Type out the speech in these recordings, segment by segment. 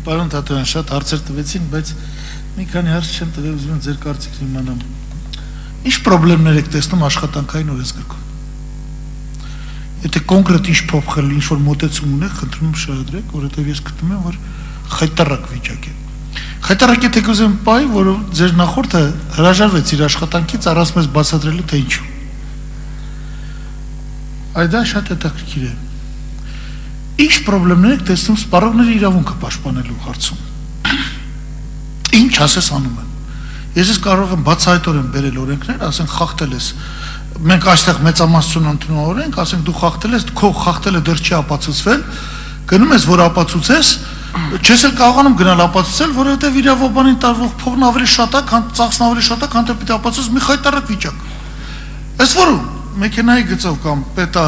Պարոն Թաթոյան, շատ հարցեր տվեցին, բայց մի քանի հարց չեմ տվել, ուզում եմ ձեր կարծիքն իմանամ։ Ինչ խնդիրներ եք տեսնում աշխատանքային օրենսգրքում։ Եթե կոնկրետ ինչ փոխել, ինչ որ մոտեցում ունեք, խնդրում եմ շահադրեք, որովհետև ես գտնում եմ, որ խայտարակ վիճակ է։ Խայտարակ է թե կուզեմ պայ, որ ձեր նախորդը հրաժարվեց իր աշխատանքից առանց մեզ բացատրելու թե ինչու։ Այդ դա շատ հետաքրքիր է։ Ինչ խնդիրներ եք տեսնում սպառողների իրավունքը պաշտպանելու հարցում։ Ինչ ասես անում են։ Ես կարող եմ բացահայտորեն բերել օրենքներ, ասենք խախտել ես։ Մենք այստեղ մեծամասնություն ընդունում օրենք, ասենք դու խախտել ես, քո խախտելը դեռ չի ապացուցվել, գնում ես որ ապացուցես, չես էլ կարողանում գնալ ապացուցել, որովհետև իրավաբանին տարվող փողն ավելի շատ է, քան ծախսն ավելի շատ է, քան թե պիտի ապացուցես մի խայտարակ վիճակ։ Այս որում մեքենայի գծով կամ պետ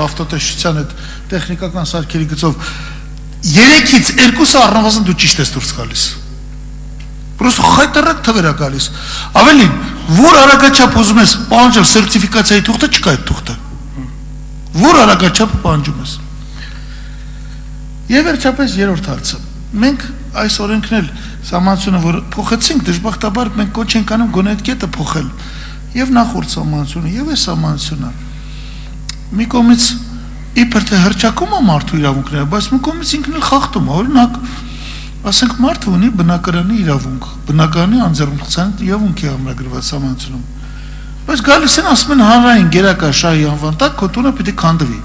ավտոտեսչության այդ տեխնիկական սարքերի գծով 3-ից 2-ը առնվազն դու ճիշտ ես դուրս գալիս։ Պրոստո խայտարակ թվեր է գալիս։ Ավելին, որ արագաչափ ուզում ես պահանջել սերտիֆիկացիայի թուղթը, չկա այդ թուղթը։ Որ արագաչափ պահանջում ես։ Եվ վերջապես երրորդ հարցը։ Մենք այս օրենքն էլ սահմանությունը, որ փոխեցինք, դժբախտաբար մենք կոչ ենք անում գոնե այդ կետը փոխել։ Եվ նախորդ սահմանությունը, եւ այս սահմանությունը։ Մի կողմից իբր թե հրճակում է մարդու իրավունքները, բայց մի կողմից ինքն էլ խախտում է, օրինակ, ասենք մարդը ունի բնակարանի իրավունք, բնակարանի անձեռնունքության իրավունք է ամրագրված սահմանությունում։ Բայց գալիս են ասում են հանրային գերակա շահի անվան տակ քո տունը պիտի քանդվի։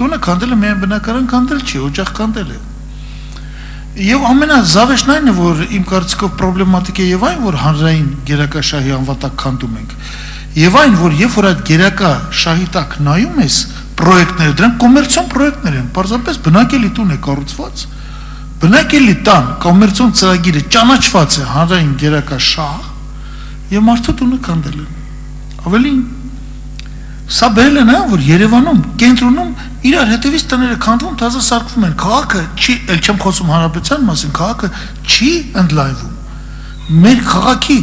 Տունը քանդելը միայն բնակարան քանդել չի, օջախ քանդել է։ Եվ ամենազավեշտն այն է, որ իմ կարծիքով պրոբլեմատիկ է եւ այն, որ հանրային գերակա շահի անվան տակ քանդում ենք։ Եվ այն, որ երբ որ այդ գերակա շահի տակ նայում ես պրոյեկտները, դրանք կոմերցիոն պրոյեկտներ են, պարզապես բնակելի տուն է կառուցված, բնակելի տան կոմերցիոն ծրագիրը ճանաչված է հանրային գերակա շահ եւ մարդու տունը քանդել են։ Ավելին սա բերել են այն, որ Երևանում կենտրոնում իրար հետևից տները քանդվում, թազը սարքվում են, քաղաքը չի, ել չեմ խոսում հանրապետության մասին, քաղաքը չի ընդլայնվում։ Մեր քաղաքի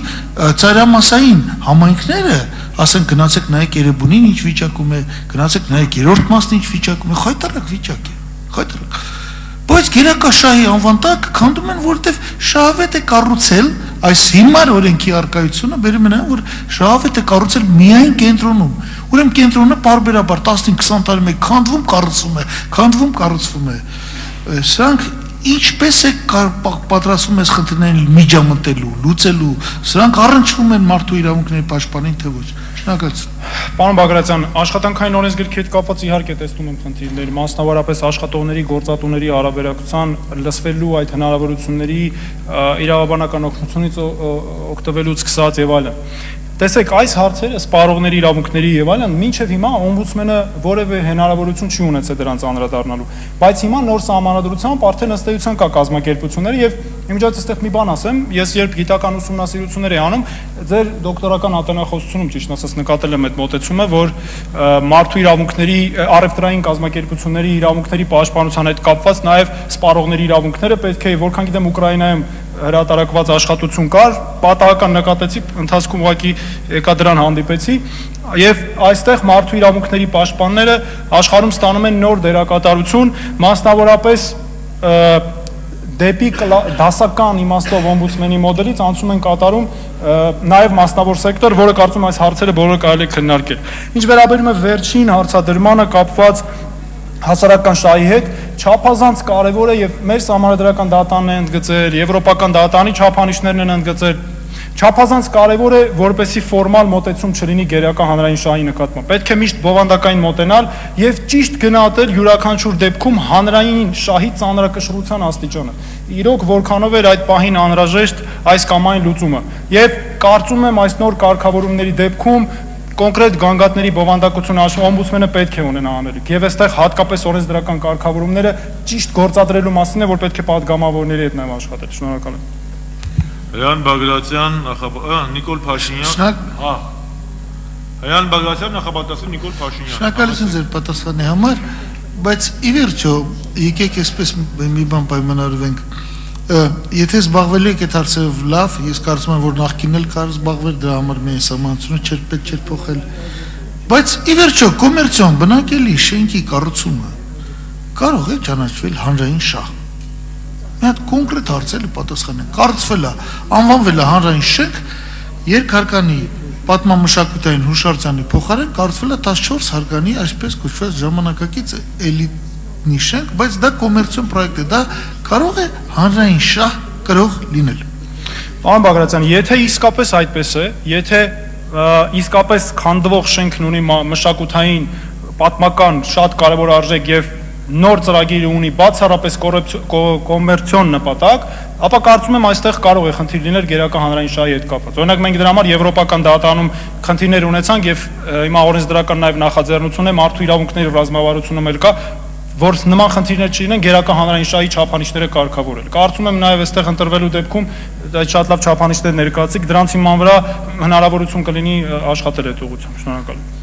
ծայրամասային համայնքները, ասենք գնացեք նայեք Երևանին ինչ վիճակում է, գնացեք նայեք երրորդ մասն ինչ վիճակում է, խայտարակ վիճակ է, խայտարակ։ Բայց գերակա շահի անվան տակ քանդում են, որովհետև շահավետ է կառուցել, այս հիմար օրենքի առկայությունը բերում են այն, որ շահավետ է կառուցել միայն կենտրոնում։ Ուրեմն կենտրոնը պարբերաբար 15-20 տարի մեկ քանդվում, կառուցվում է, քանդվում, կառուցվում է։ Սրանք ինչպես է պատրաստվում ես խնդիրներին միջամտելու, լուծելու, սրանք առնչվում են մարդու իրավունքների պաշտպանին թե ոչ։ Շնորհակալություն։ Պարոն Բագրատյան, աշխատանքային օրենսգրքի հետ կապված իհարկե տեսնում եմ խնդիրներ, մասնավորապես աշխատողների, գործատուների հարաբերակցության լսվելու այդ հնարավորությունների իրավաբանական օգնությունից օգտվելուց սկսած եւ այլն։ Տեսեք, այս հարցերը սպառողների իրավունքների եւ այլն մինչեւ հիմա օմբուդսմենը որևէ հնարավորություն չի ունեցել դրանց անդրադառնալու, բայց հիմա նոր սահմանադրությամբ արդեն ըստ էության կա կազմակերպությունները եւ իմիջիայլոց այստեղ մի բան ասեմ, ես երբ գիտական ուսումնասիրություններ եմ անում, ձեր դոկտորական ատենախոսությունում ճիշտ ասած նկատել եմ այդ մոտեցումը, որ մարդու իրավունքների առևտրային կազմակերպությունների իրավունքների պաշտպանության հետ կապված նաեւ սպառողների իրավունքները պետք է, որքան գիտեմ Ուկրաինայում հրատարակված աշխատություն կար, պատահական նկատեցի, ընթացքում ուղղակի եկա դրան հանդիպեցի, եւ այստեղ մարդու իրավունքների պաշտպանները աշխարհում ստանում են նոր դերակատարություն, մասնավորապես դեպի դասական իմաստով օմբուդսմենի մոդելից անցում են կատարում նաեւ մասնավոր սեկտոր, որը կարծում այս հարցերը բոլորը կարելի է քննարկել։ Ինչ վերաբերում է վերջին հարցադրմանը կապված հասարակական շահի հետ, չափազանց կարևոր է եւ մեր համանդրական դատաներն են ընդգծել, եվրոպական դատանի չափանիշներն են ընդգծել, չափազանց կարևոր է, որպեսզի ֆորմալ մոտեցում չլինի գերակա հանրային շահի նկատմամբ։ Պետք է միշտ բովանդակային մոտենալ եւ ճիշտ գնահատել յուրաքանչյուր դեպքում հանրային շահի ծանրակշռության աստիճանը։ Իրոք որքանով էր այդ պահին անհրաժեշտ այս կամ այն լուծումը։ Եվ կարծում եմ այս նոր կարգավորումների դեպքում կոնկրետ գանգատների բովանդակությունը օմբուդսմենը պետք է ունենա անելիք։ Եվ այստեղ հատկապես օրենսդրական կարգավորումները ճիշտ գործադրելու մասին է, որ պետք է պատգամավորների հետ նաև աշխատել։ Շնորհակալ եմ։ Հրանտ Բագրատյան, Նիկոլ Փաշինյան։ Հա։ Հրանտ Բագրատյան, նախապատասխան Նիկոլ Փաշինյան։ Շնորհակալություն ձեր պատասխանի համար, բայց ի վերջո եկեք այսպես մի բան պայմանավորվենք։ Եթե զբաղվելու եք այդ հարցերով լավ, ես կարծում եմ, որ նախկինել կար զբաղվել, դրա համար միայն սահմանությունը չէր պետք չէր փոխել։ Բայց ի վերջո կոմերցիոն բնակելի շենքի կառուցումը կարող է ճանաչվել հանրային շահ։ Մի հատ կոնկրետ հարցերի պատասխանեն։ Կարծվել է, անվանվել է հանրային շենք, երկհարկանի պատմամշակութային հուշարձանի փոխարեն կարծվել է 14 հարկանի այսպես կոչված ժամանակակից էլիտնի շենք, բայց դա կոմերցիոն պրոյեկտ է, դա կարող է հանրային շահ կրող լինել։ Պարոն Բագրատյան, եթե իսկապես այդպես է, եթե իսկապես քանդվող շենքն ունի մշակութային, պատմական շատ կարևոր արժեք եւ նոր ծրագիր ունի բացառապես կոմերցիոն նպատակ, ապա կարծում եմ այստեղ կարող է խնդիր լինել գերակա հանրային շահի հետ կապված։ Օրինակ մենք դրա համար եվրոպական դատարանում խնդիրներ ունեցանք եւ հիմա օրենսդրական նաեւ նախաձեռնություն է մարդու իրավունքների ռազմավարությունում էլ կա, որ նման խնդիրներ չլինեն գերակա հանրային շահի չափանիշները կարգավորել։ Կարծում եմ նաեւ այստեղ ընտրվելու դեպքում այդ շատ լավ չափանիշներ ներկայացիք, դրանց հիման վրա հնարավորություն կլինի աշխատել այդ ուղղությամբ։ Շնորհակալ եմ։